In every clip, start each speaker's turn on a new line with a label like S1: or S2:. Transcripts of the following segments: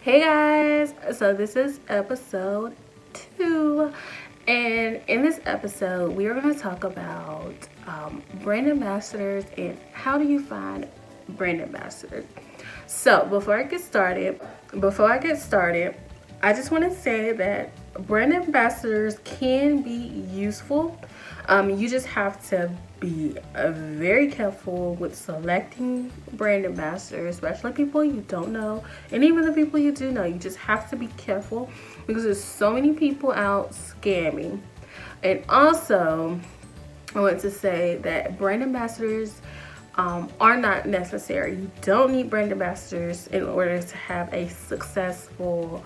S1: Hey guys, so this is episode 2, and in this episode we are going to talk about brand ambassadors and how do you find brand ambassadors. So before I get started, I just want to say that brand ambassadors can be useful. You just have to be very careful with selecting brand ambassadors, especially people you don't know, and even the people you do know. You just have to be careful because there's so many people out scamming. And also, I want to say that brand ambassadors are not necessary. You don't need brand ambassadors in order to have a successful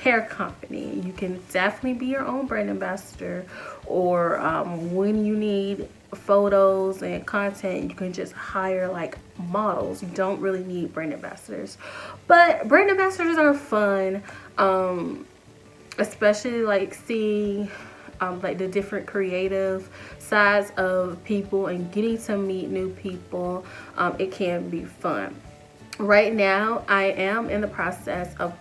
S1: hair company. You can definitely be your own brand ambassador, or when you need photos and content, you can just hire like models. You don't really need brand ambassadors, but brand ambassadors are fun, especially like seeing like the different creative sides of people and getting to meet new people. It can be fun. Right now, I am in the process of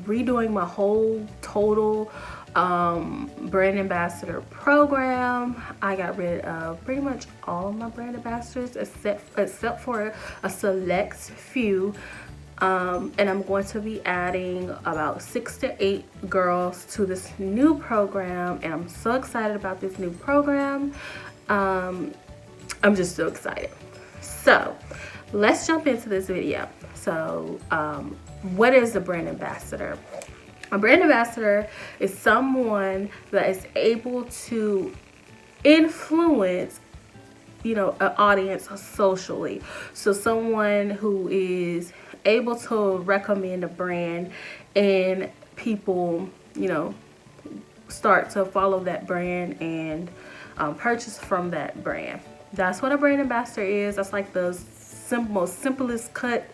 S1: redoing my whole total brand ambassador program. I got rid of pretty much all of my brand ambassadors except for a select few. And I'm going to be adding about 6 to 8 girls to this new program, and I'm so excited about this new program. I'm just so excited. So let's jump into this video. So what is a brand ambassador? A brand ambassador is someone that is able to influence an audience socially. So someone who is able to recommend a brand, and people start to follow that brand and purchase from that brand. That's what a brand ambassador is. That's like the most simplest cut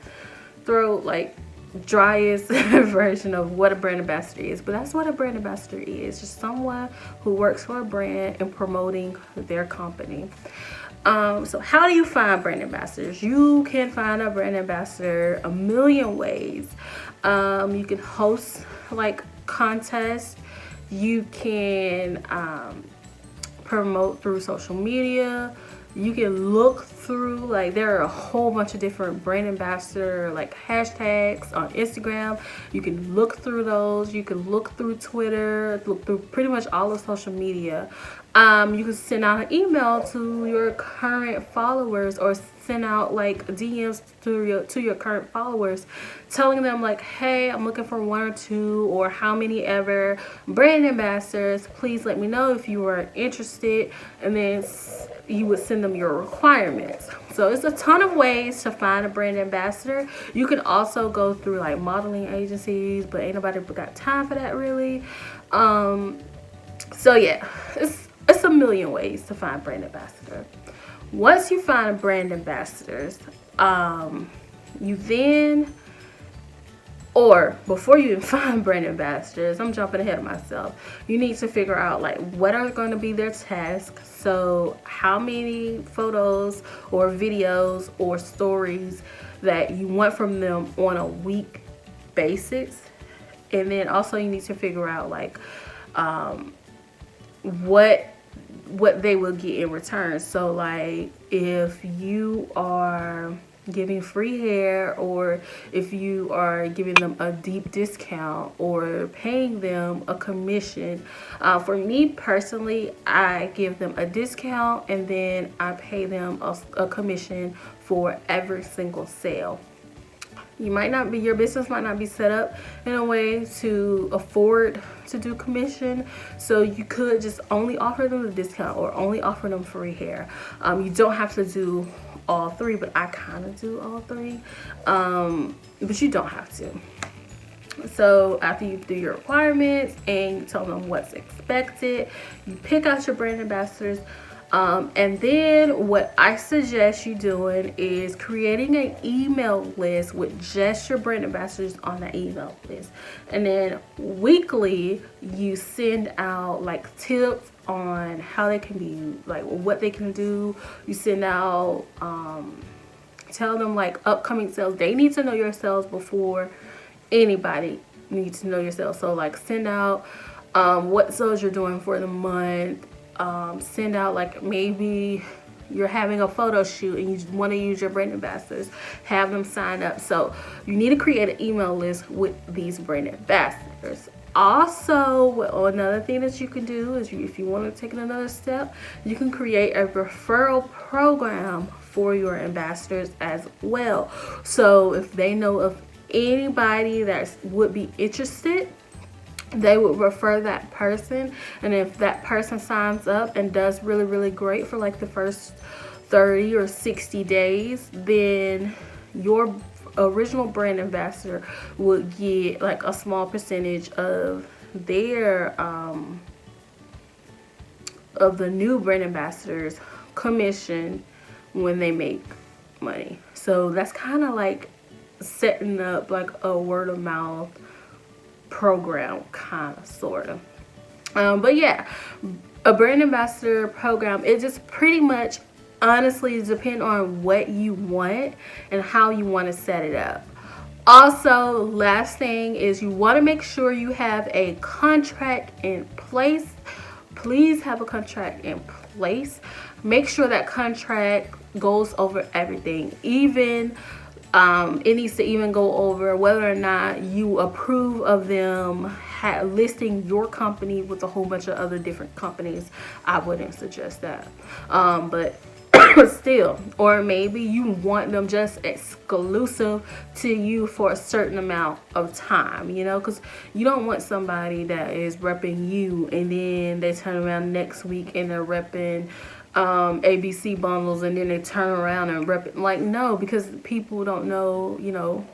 S1: throat, like driest version of what a brand ambassador is. But that's what a brand ambassador is, just someone who works for a brand and promoting their company. So how do you find brand ambassadors? You can find a brand ambassador a million ways. You can host like contests. You can promote through social media. You can look through, like, there are a whole bunch of different brand ambassador like hashtags on Instagram. You can look through those. You can look through Twitter, look through pretty much all of social media. You can send out an email to your current followers, or send out like DMs to your current followers, telling them like, hey, I'm looking for 1 or 2 or how many ever brand ambassadors. Please let me know if you are interested, and then you would send them your requirements. So it's a ton of ways to find a brand ambassador. You can also go through like modeling agencies, but ain't nobody got time for that really. So yeah, it's a million ways to find brand ambassador. Once you find brand ambassadors, you then, or before you even find brand ambassadors, I'm jumping ahead of myself, you need to figure out like what are going to be their tasks. So how many photos or videos or stories that you want from them on a week basis. And then also you need to figure out like what they will get in return. So like if you are giving free hair, or if you are giving them a deep discount, or paying them a commission. For me personally, I give them a discount and then I pay them a commission for every single sale. Your business might not be set up in a way to afford to do commission, so you could just only offer them a discount or only offer them free hair. You don't have to do all 3, but I kind of do all 3, but you don't have to. So after you do your requirements and you tell them what's expected, you pick out your brand ambassadors. And then what I suggest you doing is creating an email list with just your brand ambassadors on that email list. And then weekly, you send out like tips on how they can be, like what they can do. You send out, tell them like upcoming sales. They need to know your sales before anybody needs to know your sales. So like send out what sales you're doing for the month. Send out, like, maybe you're having a photo shoot and you want to use your brand ambassadors, have them sign up. So you need to create an email list with these brand ambassadors. Also, another thing that you can do is, if you want to take it another step, you can create a referral program for your ambassadors as well. So if they know of anybody that would be interested, they would refer that person, and if that person signs up and does really, really great for like the first 30 or 60 days, then your original brand ambassador would get like a small percentage of their of the new brand ambassador's commission when they make money. So that's kind of like setting up like a word of mouth program, kind of, sort of. But yeah, a brand ambassador program, it just pretty much honestly depends on what you want and how you want to set it up. Also, last thing is, you want to make sure you have a contract in place. Please have a contract in place. Make sure that contract goes over everything. Even it needs to even go over whether or not you approve of them listing your company with a whole bunch of other different companies. I wouldn't suggest that, but still, or maybe you want them just exclusive to you for a certain amount of time, you know, because you don't want somebody that is repping you and then they turn around next week and they're repping ABC bundles, and then they turn around and rep it. Like, no, because people don't know, you know,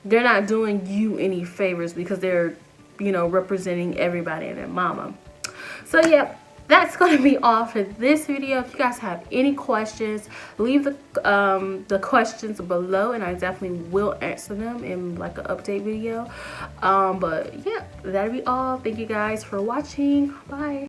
S1: they're not doing you any favors because they're, you know, representing everybody and their mama. So yeah, that's going to be all for this video. If you guys have any questions, leave the questions below, and I definitely will answer them in like an update video. But yeah, that'll be all. Thank you guys for watching. Bye.